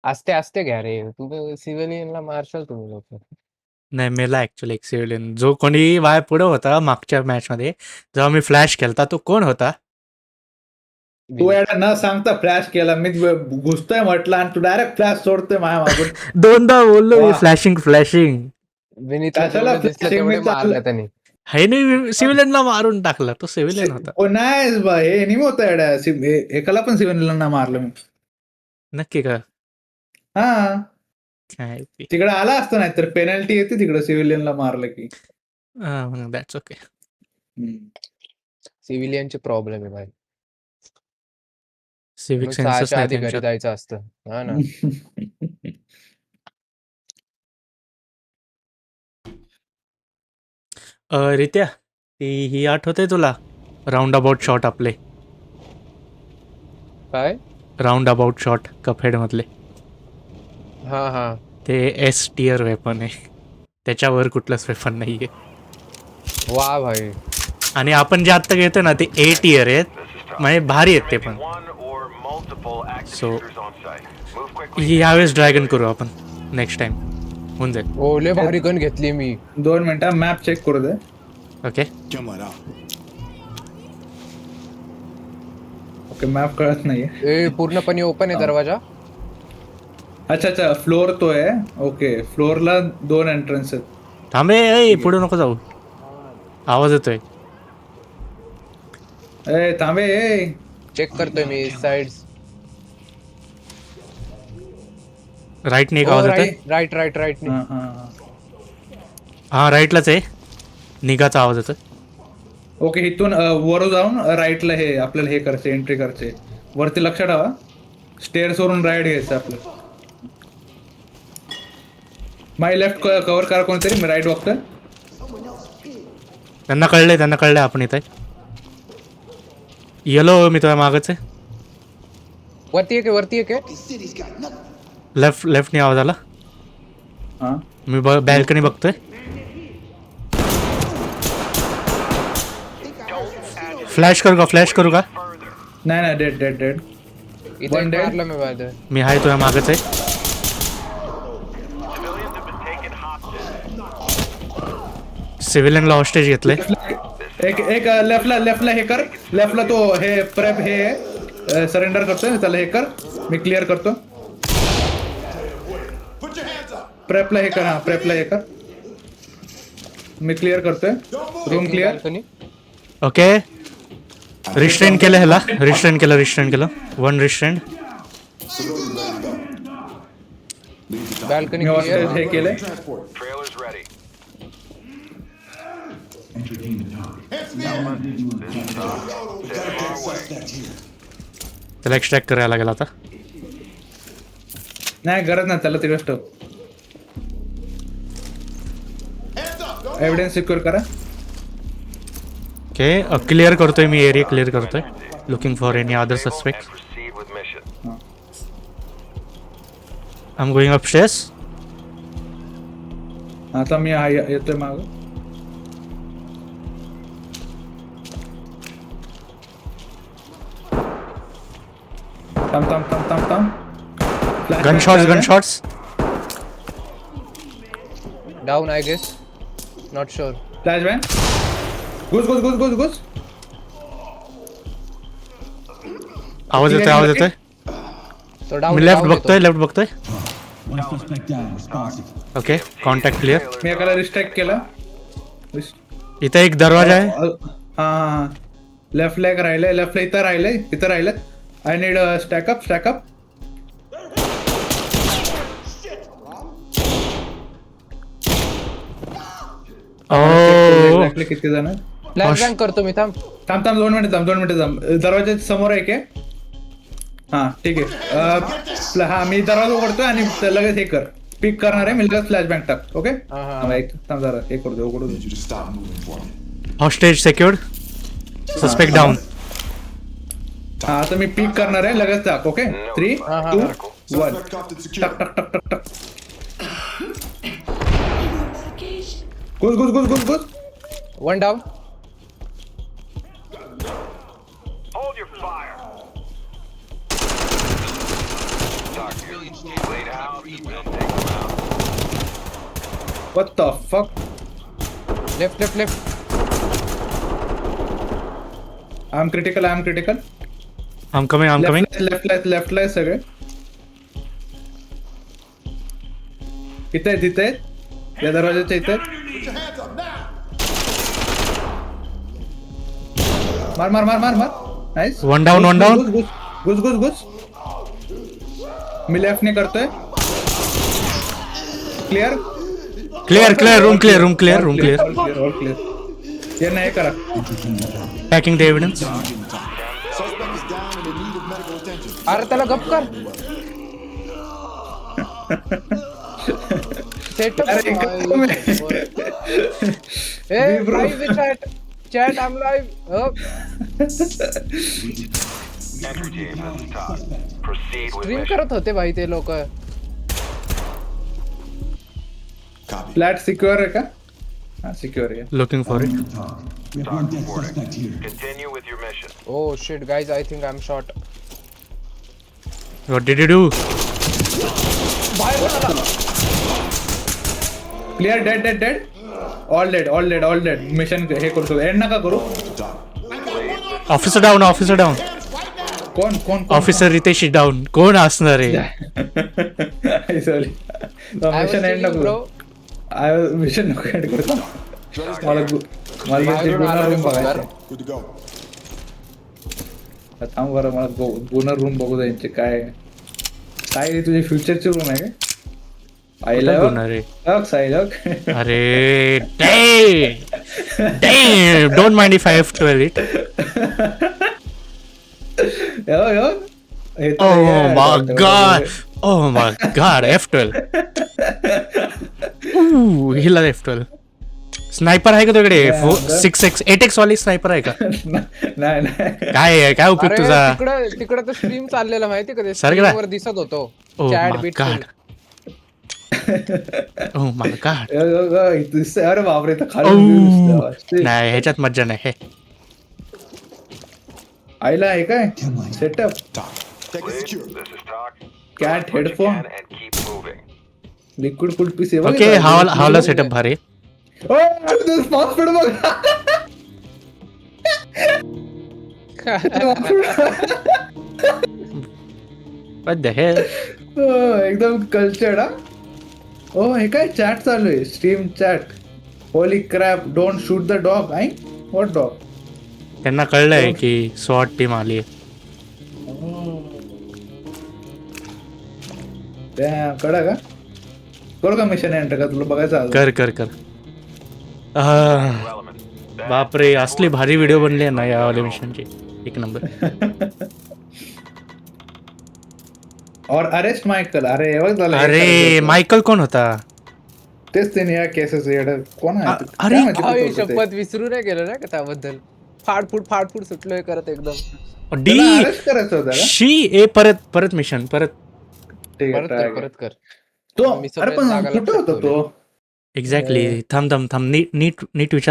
असते असते घ्या रे, तुम्ही सिव्हिलियनला मारशाल तुम्ही लोक. नाही मेला ऍक्च्युअली एक सिव्हिलियन जो कोणी वाय पुढे होता मागच्या मॅच मध्ये जेव्हा मी फ्लॅश केलता तो कोण होता? तू याला न सांगता फ्लॅश केला, मी घुसतोय म्हटलं आणि तू डायरेक्ट फ्लॅश सोडतोय माझ्या मागून. दोनदा बोललो मी वा. फ्लॅशिंग विनीतला कशाला जेवढे दिसलं flashing? तेवढे मी चाललं. मारलं त्याने. है नाही सिव्हिलियनला मारून टाकला तो सिव्हिलियन होता. ओ नाही बा, हे नाही होत येड्या. एकाला पण सिव्हिलियनला मारलं मी. नक्की का? हा, काय ते तिकडे आला असतो, नाही तर पेनल्टी येते तिकडे सिव्हिलियनला मारलं की. That's okay. सिव्हिलियनचे प्रॉब्लेम आहे भाई. सिव्हिक मग सेन्सच 6च्या नाही आधी घरी त्यांच्यात. जायचं असतं. हा ना. रित्या ती ही आठवते तुला राऊंड अबाउट शॉट आपले काय? राऊंड अबाउट शॉट कपहेड मधले हा हा. ते एस टियर वेपन आहे. त्याच्यावर कुठलंच वेपन नाहीये. वा भाई. आणि आपण जे आत्ता घेतो ना ते ए टियर आहेत म्हणजे भारी आहेत ते पण. सो यावेळेस ड्रॅगन करू आपण नेक्स्ट टाइम होऊन जाईल. ओले भारी गन घेतली मी. 2 मिनिटं मॅप चेक करू दे. ओके ओके, मॅप कळत नाहीये. ए पूर्णपणे ओपन आहे दरवाजा. अच्छा अच्छा, फ्लोअर तो आहे. ओके, फ्लोअरला 2 एंट्रन्स आहेत. थांबे ए पुढे नको जाऊ. आवाज येतोय. ए थांबे ए. चेक करतोय मी साइड्स. राईटने एक आवाज येतोय. Right right right. हा हा हा. हा राईटलाच आहे. निघाचा आवाज येतोय. ओके, इथून वर जाऊन राईटला हे आपल्याला हे करायचे, एंट्री करायचे. वरती लक्ष ठेवा, स्टेअर्स वरून राईट घ्यायचं आपलं. माय लेफ्ट कव्हर करा कोणतरी, मी राईट बघतोय. त्यांना कळलंय आपण इथे. येलो मी तुझ्या मागच आहे. वरती एक आहे. लेफ्टने आवाज आला. हा, मी बॅल्कनी बघतोय. फ्लॅश करू का? नाही डेड डेड डेड. इथे One dead. मारलं मी बाहेर. मी हाय तुझ्या मागच आहे. सिव्हिलियनला हॉस्टेज घेतलंय. एक लेफ्टला हे कर. लेफ्टला तो हे प्रेप हे सरेंडर करतोय, त्याला हे कर, मी क्लिअर करतो. प्रेपला हे कर. हा, प्रेपला हे कर, मी क्लिअर करतोय. Room clear. ओके रिस्ट्रेन केलं ह्याला. रिस्ट्रेन केलं 1 रिस्ट्रेन. बाल्कनी मी हॉस्टेज हे केलंय. त्याला एक्स्ट्रॅक्ट करायला लागेल आता. नाही गरज नाही त्याला, तिकडे स्टॉप. एव्हिडन्स सिक्युअर करा. ओके क्लिअर करतोय मी. एरिया क्लिअर करतोय. Looking for any other suspect. I am going upstairs. आता मी येतोय माग. थांब. Gunshots. Down I guess. Not sure. Flash bang. घुस. आवाज येतोय. तो डाऊन. मी लेफ्ट बघतोय. Okay contact clear. मी एकाला रिस्ट्रॅक्ट केला. इथे एक दरवाजा आहे. हा, लेफ्टला एक राहिलंय. लेफ्टला इथं राहिलंय. I need स्टॅकअप. एक्झॅक्टली किती जण? फ्लॅश बँक करतो मी. थांब. 2 मिनिटं. दरवाजा समोर आहे के. हा ठीक आहे. हा, मी दरवाजा उघडतोय आणि लगेच हे कर. पिक करणार आहे मी, लगेच फ्लॅश बँक टाक. ओके थांब जरा हे करू दे. उघडू दे. Hostage secured. Suspect down. हा, आता मी पिक करणार आहे, लगेच टाक. ओके 3 2 1 टक. घुस. One down. What the fuck? Left left left. I'm critical. I'm coming. Left ला सगळे. इथे आहेत. या दरवाजाच्या इथे आहेत. मार. नाईस. One down. घुस. मी लेफ्ट ने करतोय. Clear. Room clear. All clear. ये नाही करा. Packing the evidence. Suspect is down and in need of medical attention. अरे त्याला गप कर. सेटअप. अरे ए live chat I am live. Stream करत होते भाई ते लोक. Copy. फ्लॅट सिक्युअर आहे का? हा सिक्युअर आहे. Looking for it. We have one dead suspect here. Continue with your mission. Oh shit guys, I think I'm shot. What did you do? Clear. Dead. All dead. Mission हे करतो. End नका करू. Officer down. कोण Officer Ritesh is down. कोण असणार आहे? Sorry. I was mission end chilling, नको. bro. Mission नको एंड करतो. मला बाहेरून आलो रे रूम बघ. बघायचं. Good to go. थांब बरं, मला गुनर रूम बघू द्यायचे. काय रे तुझी फ्युचरची रूम आहे काय? आईला कुठं गुन्हा रे? साईलक. अरे damn. Don't mind if I have to edit. Yo. Oh my god. F12. हिला F12. स्नायपर आहे का तुझ्याकडे? 6x 8x वाली स्नायपर आहे का? नाही. काय उपयोग अरे तुझा? तिकडे तर स्ट्रीम चाललेला माहिती का ते? सरकला? स्क्रीनवर दिसत होतो. Oh chat my beat. god. Oh my god. अरे बापरे, तर खाली Oh. view दिसतोय. नाही ह्याच्यात मज्जा नाही. हे आईला आहे काय setup? Talk. Take it secure. This is Talk. Cat headphone, And keep moving. Liquid full piece. Okay हावला सेटअप भारी. स्पॉट बघ. What the hell? एकदम कल्चर्ड. ओ हे काय चॅट चालू आहे? Stream chat. Holy crap, don't shoot the dog. आई व्हॉट डॉग? त्यांना कळलंय की स्वॉट टीम आली. कडा का करू का मिशन एंटर का? तुला बघायचं आहे? कर. बापरे, असली भारी व्हिडिओ बनले ना या वाल्या मिशनची. एक नंबर. और अरेस्ट मायकल. अरे एवढं झालं. अरे मायकल कोण होता? तेच ते या केसेस कोण आहे? अरे, काय माहिती अरे कुठं होतं ते? शपथ विसरू नाही गेलो ना का त्याबद्दल. फाडफूड सुटलोय करत एकदम. डी त्याला arrest करायचं होतं का? शी ए परत मिशन परत. ठीक आहे, परत try कर कर. परत कर. तो मी अरे पण सगळ्या जागा कुठं होता लक्षात तो? एक्झॅक्टली. थांब नीट विचार